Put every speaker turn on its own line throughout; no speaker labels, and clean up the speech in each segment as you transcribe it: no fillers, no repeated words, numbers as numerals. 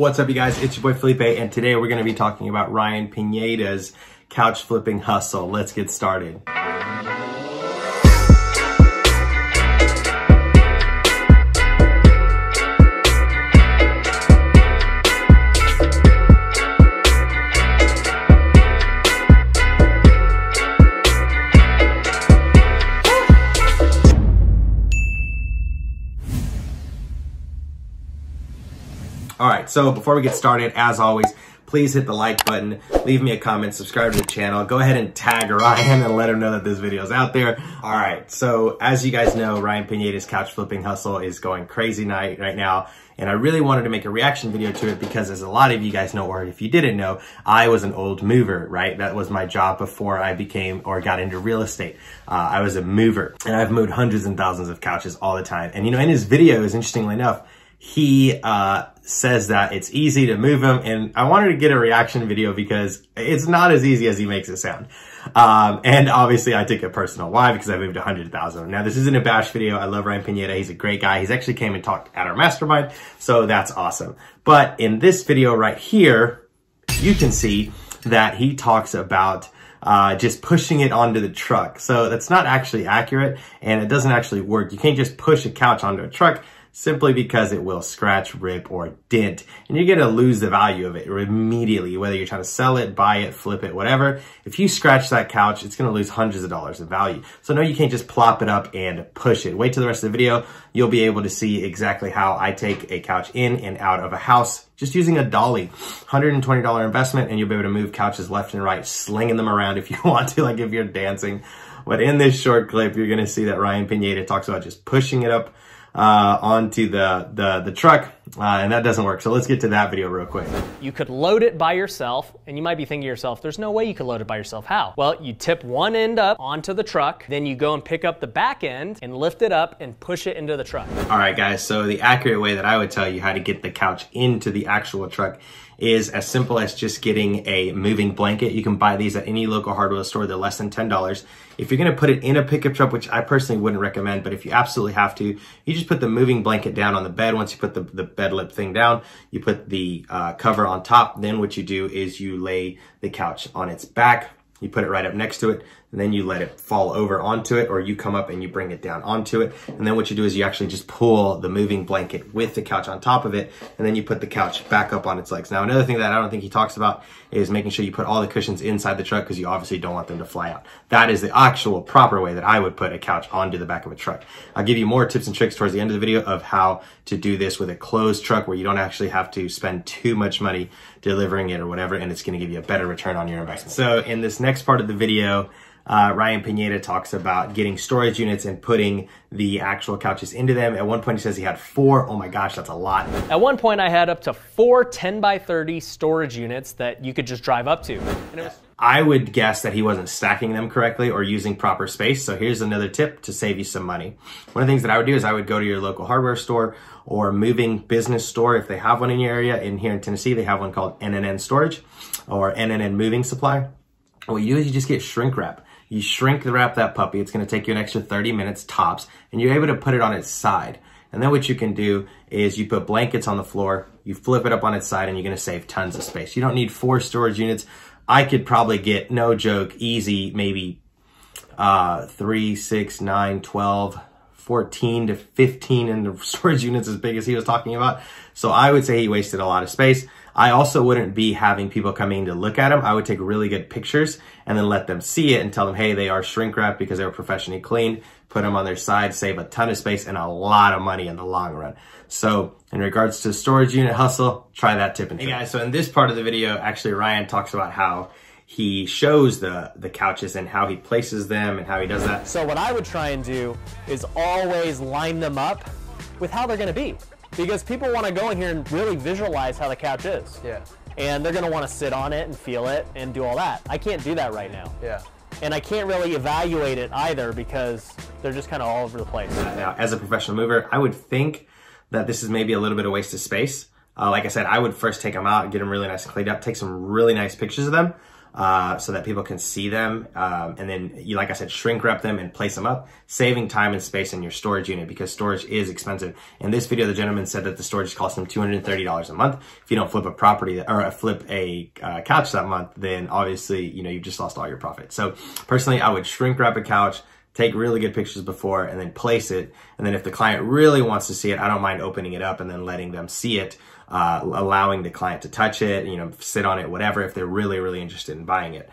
What's up, you guys? It's your boy Felipe, and today we're going to be talking about Ryan Pineda's couch flipping hustle. Let's get started. All right, so before we get started, as always, please hit the like button, leave me a comment, subscribe to the channel, go ahead and tag Ryan and let him know that this video is out there. All right, so as you guys know, Ryan Pineda's couch flipping hustle is going crazy right now. And I really wanted to make a reaction video to it because, as a lot of you guys know, or if you didn't know, I was an old mover, right? That was my job before I became or got into real estate. I was a mover, and I've moved hundreds and thousands of couches all the time. And you know, in his videos, interestingly enough, he says that it's easy to move them, and I wanted to get a reaction video because it's not as easy as he makes it sound. And obviously I took it personal. Why? Because I moved 100,000. Now, this isn't a bash video. I love Ryan Pineda. He's a great guy. He's actually came and talked at our mastermind, so that's awesome. But in this video right here, you can see that he talks about just pushing it onto the truck. So that's not actually accurate, and it doesn't actually work. You can't just push a couch onto a truck simply because it will scratch, rip, or dent, and you're gonna lose the value of it immediately, whether you're trying to sell it, buy it, flip it, whatever. If you scratch that couch, it's gonna lose hundreds of dollars of value. So no, you can't just plop it up and push it. Wait till the rest of the video. You'll be able to see exactly how I take a couch in and out of a house just using a dolly. $120 investment, and you'll be able to move couches left and right, slinging them around if you want to, like if you're dancing. But in this short clip, you're gonna see that Ryan Pineda talks about just pushing it up onto the truck, and that doesn't work. So let's get to that video real quick.
You could load it by yourself, and you might be thinking to yourself, there's no way you could load it by yourself. How? Well, you tip one end up onto the truck, then you go and pick up the back end and lift it up and push it into the truck.
All right, guys, so the accurate way that I would tell you how to get the couch into the actual truck is as simple as just getting a moving blanket. You can buy these at any local hardware store. They're less than $10. If you're gonna put it in a pickup truck, which I personally wouldn't recommend, but if you absolutely have to, you just put the moving blanket down on the bed. Once you put the bed lip thing down, you put the cover on top. Then what you do is you lay the couch on its back. You put it right up next to it, and then you let it fall over onto it, or you come up and you bring it down onto it. And then what you do is you actually just pull the moving blanket with the couch on top of it, and then you put the couch back up on its legs. Now, another thing that I don't think he talks about is making sure you put all the cushions inside the truck, because you obviously don't want them to fly out. That is the actual proper way that I would put a couch onto the back of a truck. I'll give you more tips and tricks towards the end of the video of how to do this with a closed truck where you don't actually have to spend too much money delivering it or whatever, and it's gonna give you a better return on your investment. So in this next part of the video, Ryan Pineda talks about getting storage units and putting the actual couches into them. At one point he says he had 4. Oh my gosh, that's a lot.
At one point I had up to 4 10x30 storage units that you could just drive up to. And
I would guess that he wasn't stacking them correctly or using proper space. So here's another tip to save you some money. One of the things that I would do is I would go to your local hardware store or moving business store if they have one in your area. In here in Tennessee, they have one called NNN Storage or NNN Moving Supply. What you do is you just get shrink wrap. You shrink wrap that puppy. It's gonna take you an extra 30 minutes tops, and you're able to put it on its side. And then what you can do is you put blankets on the floor, you flip it up on its side, and you're gonna save tons of space. You don't need 4 storage units. I could probably get, no joke, easy, maybe 3, 6, 9, 12, 14 to 15 in the storage units as big as he was talking about. So I would say he wasted a lot of space. I also wouldn't be having people coming to look at them. I would take really good pictures and then let them see it and tell them, hey, they are shrink wrapped because they were professionally cleaned. Put them on their side, save a ton of space and a lot of money in the long run. So in regards to storage unit hustle, try that tip and trick. Hey guys, so in this part of the video, actually Ryan talks about how he shows the couches and how he places them and how he does that.
so what I would try and do is always line them up with how they're gonna be. Because people want to go in here and really visualize how the couch is. Yeah. And they're going to want to sit on it and feel it and do all that. I can't do that right now. Yeah. And I can't really evaluate it either because they're just kind of all over the place.
Now, as a professional mover, I would think that this is maybe a little bit of waste of space. Like I said, I would first take them out, get them really nice and cleaned up, take some really nice pictures of them. so that people can see them. And then you, like I said, shrink wrap them and place them up, saving time and space in your storage unit because storage is expensive. In this video, the gentleman said that the storage costs him $230 a month. If you don't flip a property or flip a couch that month, then obviously, you know, you've just lost all your profit. So personally, I would shrink wrap a couch, take really good pictures before, and then place it. And then if the client really wants to see it, I don't mind opening it up and then letting them see it, allowing the client to touch it, you know, sit on it, whatever, if they're really, really interested in buying it.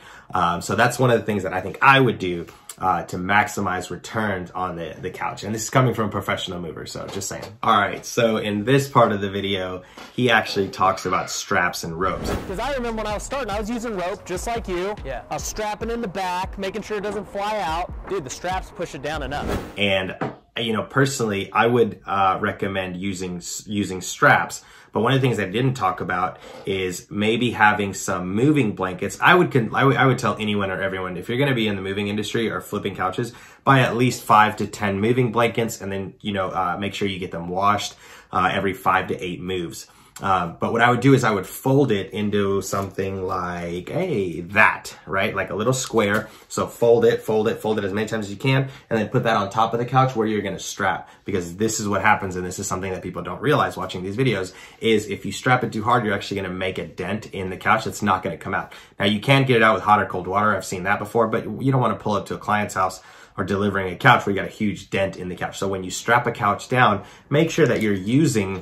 So that's one of the things that I think I would do to maximize returns on the couch. And this is coming from a professional mover, so just saying. All right, so in this part of the video, he actually talks about straps and ropes.
Because I remember when I was starting, I was using rope just like you. Yeah. I was strapping in the back, making sure it doesn't fly out. Dude, the straps push it down enough. And, you know, personally, I would recommend using straps. But one of the things I didn't talk about is maybe having some moving blankets. I would tell anyone or everyone, if you're going to be in the moving industry or flipping couches, buy at least 5 to 10 moving blankets, and then, you know, make sure you get them washed every 5 to 8 moves. But what I would do is I would fold it into something like, hey, that, right? Like a little square. So fold it as many times as you can, and then put that on top of the couch where you're gonna strap. Because this is what happens, and this is something that people don't realize watching these videos, is if you strap it too hard, you're actually gonna make a dent in the couch that's not gonna come out. Now you can get it out with hot or cold water, I've seen that before, but you don't wanna pull up to a client's house or delivering a couch where you got a huge dent in the couch. So when you strap a couch down, make sure that you're using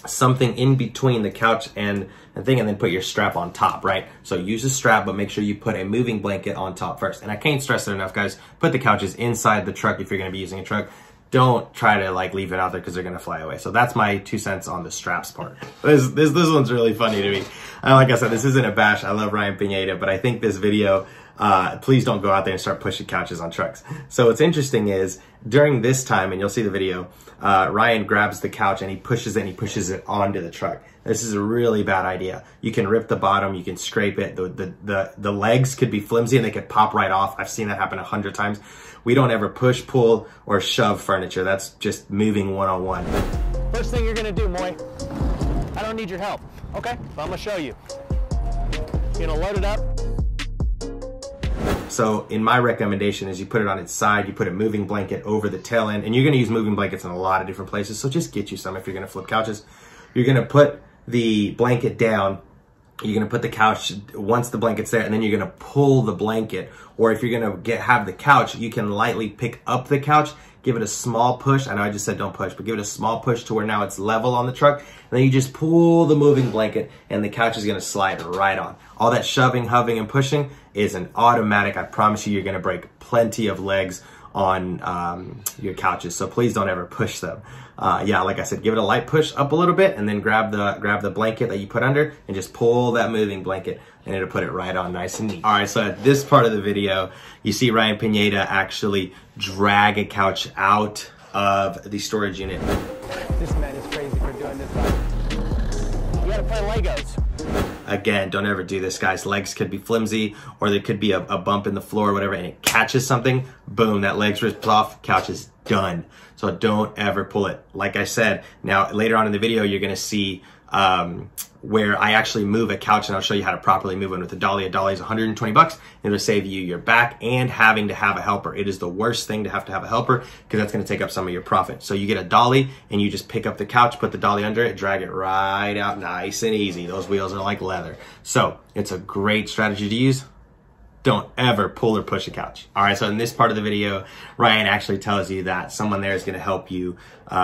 something in between the couch and the thing, and then put your strap on top, right? So use a strap, but make sure you put a moving blanket on top first. And I can't stress it enough, guys, put the couches inside the truck if you're gonna be using a truck. Don't try to like leave it out there because they're gonna fly away. So that's my 2 cents on the straps part. This one's really funny to me. Like I said, this isn't a bash. I love Ryan Pineda, but I think this video, please don't go out there and start pushing couches on trucks. So what's interesting is during this time, and you'll see the video, Ryan grabs the couch and he pushes it onto the truck. This is a really bad idea. You can rip the bottom, you can scrape it. The legs could be flimsy and they could pop right off. I've seen that happen 100 times. We don't ever push, pull, or shove furniture. That's just moving one-on-one. First thing you're gonna do, Moy, I don't need your help, okay? But I'm gonna show you. You're gonna load it up.
So in my recommendation is you put it on its side, you put a moving blanket over the tail end, and you're gonna use moving blankets in a lot of different places, so just get you some if you're gonna flip couches. You're gonna put the blanket down, you're gonna put the couch once the blanket's there, and then you're gonna pull the blanket. Or if you're gonna have the couch, you can lightly pick up the couch, give it a small push. I know I just said don't push, but give it a small push to where now it's level on the truck. And then you just pull the moving blanket and the couch is gonna slide right on. All that shoving, hoving, and pushing is an automatic. I promise you, you're gonna break plenty of legs on your couches. So please don't ever push them. Yeah, like I said, give it a light push up a little bit and then grab the blanket that you put under and just pull that moving blanket and it'll put it right on nice and neat. All right, so at this part of the video, you see Ryan Pineda actually drag a couch out of the storage unit.
This man is crazy for doing this. You gotta play Legos.
Again, don't ever do this, guys. Legs could be flimsy, or there could be a bump in the floor or whatever, and it catches something, boom, that leg's ripped off, couch is done. So don't ever pull it. Like I said, now later on in the video, you're gonna see where I actually move a couch, and I'll show you how to properly move one with a dolly. A dolly is 120 bucks. It'll save you your back and having to have a helper. It is the worst thing to have a helper because that's gonna take up some of your profit. So you get a dolly and you just pick up the couch, put the dolly under it, drag it right out nice and easy. Those wheels are like leather. So it's a great strategy to use. Don't ever pull or push a couch. All right, so in this part of the video, Ryan actually tells you that someone there is gonna help you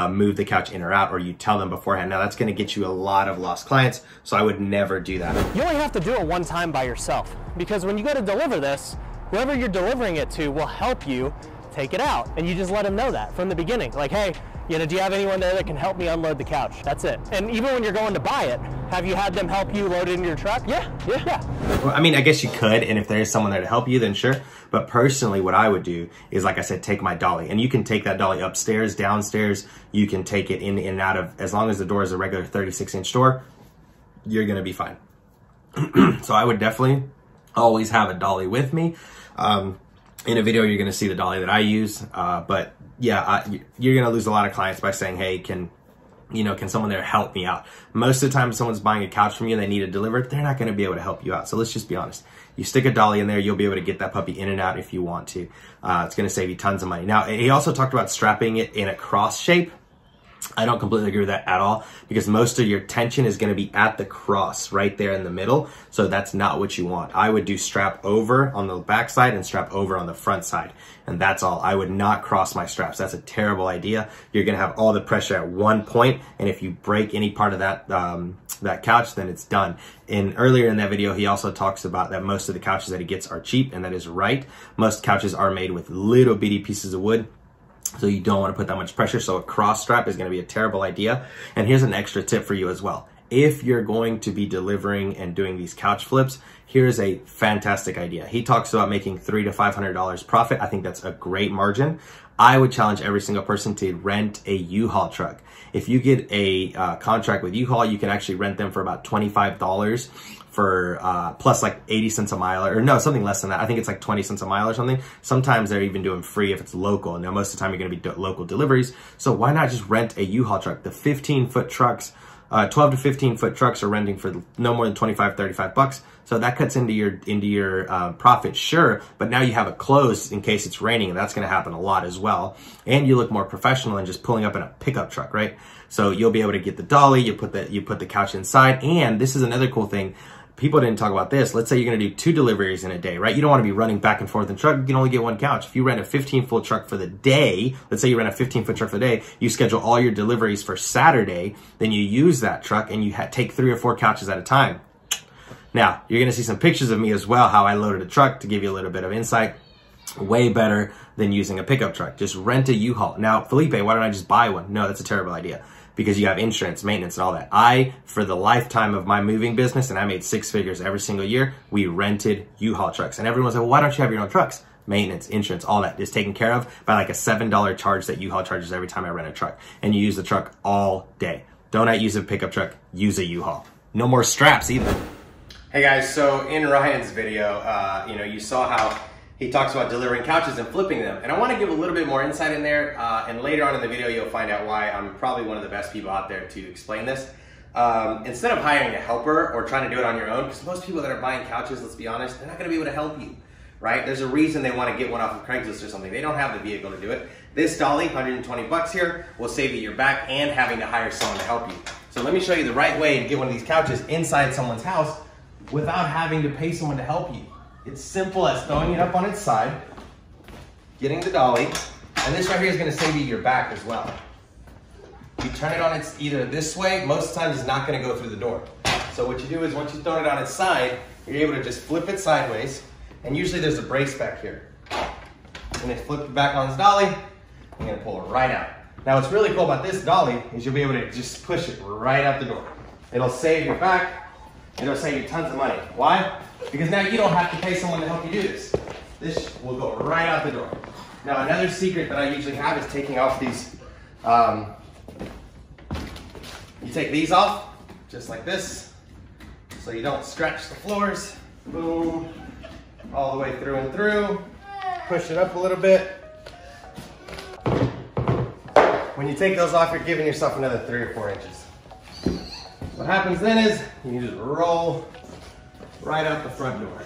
move the couch in or out, or you tell them beforehand. Now that's gonna get you a lot of lost clients, so I would never do that.
You only have to do it one time by yourself, because when you go to deliver this, whoever you're delivering it to will help you take it out, and you just let them know that from the beginning. Like, hey, you know, do you have anyone there that can help me unload the couch? That's it. And even when you're going to buy it, have you had them help you load it into your truck? Yeah.
Well, I mean, I guess you could, and if there is someone there to help you, then sure. But personally, what I would do is, like I said, take my dolly. And you can take that dolly upstairs, downstairs. You can take it in and out of, as long as the door is a regular 36-inch door, you're gonna be fine. So I would definitely always have a dolly with me. In a video, you're gonna see the dolly that I use, but yeah, you're gonna lose a lot of clients by saying, hey, can you know, can someone there help me out? Most of the time, if someone's buying a couch from you and they need it delivered, they're not going to be able to help you out. So let's just be honest. You stick a dolly in there, you'll be able to get that puppy in and out if you want to. It's going to save you tons of money. Now, he also talked about strapping it in a cross shape. I don't completely agree with that at all, because most of your tension is going to be at the cross right there in the middle. So that's not what you want. I would do strap over on the back side and strap over on the front side. And that's all. I would not cross my straps. That's a terrible idea. You're going to have all the pressure at one point, and if you break any part of that that couch, then it's done. And earlier in that video, he also talks about that most of the couches that he gets are cheap, and that is right. Most couches are made with little bitty pieces of wood, so you don't want to put that much pressure. So a cross strap is going to be a terrible idea. And here's an extra tip for you as well. If you're going to be delivering and doing these couch flips, here's a fantastic idea. He talks about making $300 to $500 profit. I think that's a great margin. I would challenge every single person to rent a U-Haul truck. If you get a contract with U-Haul, you can actually rent them for about $25 for plus like 80 cents a mile, or no, something less than that. I think it's like 20 cents a mile or something. Sometimes they're even doing free if it's local. Now, most of the time you're gonna be local deliveries. So why not just rent a U-Haul truck? The 15-foot trucks, 12 to 15-foot trucks are renting for no more than 25, 35 bucks. So that cuts into your profit, sure, but now you have it closed in case it's raining, and that's gonna happen a lot as well. And you look more professional than just pulling up in a pickup truck, right? So you'll be able to get the dolly, you put the couch inside, and this is another cool thing. People didn't talk about this. Let's say you're gonna do 2 deliveries in a day, right? You don't wanna be running back and forth in truck. You can only get 1 couch. If you rent a 15-foot truck for the day, let's say you rent a 15-foot truck for the day, you schedule all your deliveries for Saturday, then you use that truck and you take 3 or 4 couches at a time. Now, you're gonna see some pictures of me as well, how I loaded a truck to give you a little bit of insight. Way better than using a pickup truck. Just rent a U-Haul. Now, Felipe, why don't I just buy one? No, that's a terrible idea, because you have insurance, maintenance, and all that. For the lifetime of my moving business, and I made 6 figures every single year, we rented U-Haul trucks. And everyone's like, well, why don't you have your own trucks? Maintenance, insurance, all that is taken care of by like a $7 charge that U-Haul charges every time I rent a truck. And you use the truck all day. Don't use a pickup truck, use a U-Haul. No more straps either. Hey guys, so in Ryan's video, you saw how he talks about delivering couches and flipping them. And I want to give a little bit more insight in there. And later on in the video, you'll find out why I'm probably one of the best people out there to explain this. Instead of hiring a helper or trying to do it on your own, because most people that are buying couches, let's be honest, they're not going to be able to help you, right? There's a reason they want to get one off of Craigslist or something. They don't have the vehicle to do it. This dolly, 120 bucks here, will save you your back and having to hire someone to help you. So let me show you the right way to get one of these couches inside someone's house without having to pay someone to help you. It's simple as throwing it up on its side, getting the dolly, and this right here is gonna save you your back as well. You turn it on its either this way, most times it's not gonna go through the door. So what you do is once you throw it on its side, you're able to just flip it sideways, and usually there's a brace back here. And then flip it back on its dolly, you're gonna pull it right out. Now what's really cool about this dolly is you'll be able to just push it right out the door. It'll save your back, it'll save you tons of money. Why? Because now you don't have to pay someone to help you do this. This will go right out the door. Now another secret that I usually have is taking off these, you take these off, just like this, so you don't scratch the floors. Boom, all the way through and through. Push it up a little bit. When you take those off, you're giving yourself another 3 or 4 inches. What happens then is you just roll right out the front door.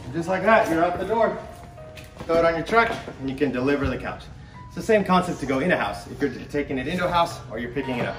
And just like that, you're out the door. Throw it on your truck and you can deliver the couch. It's the same concept to go in a house, if you're taking it into a house or you're picking it up.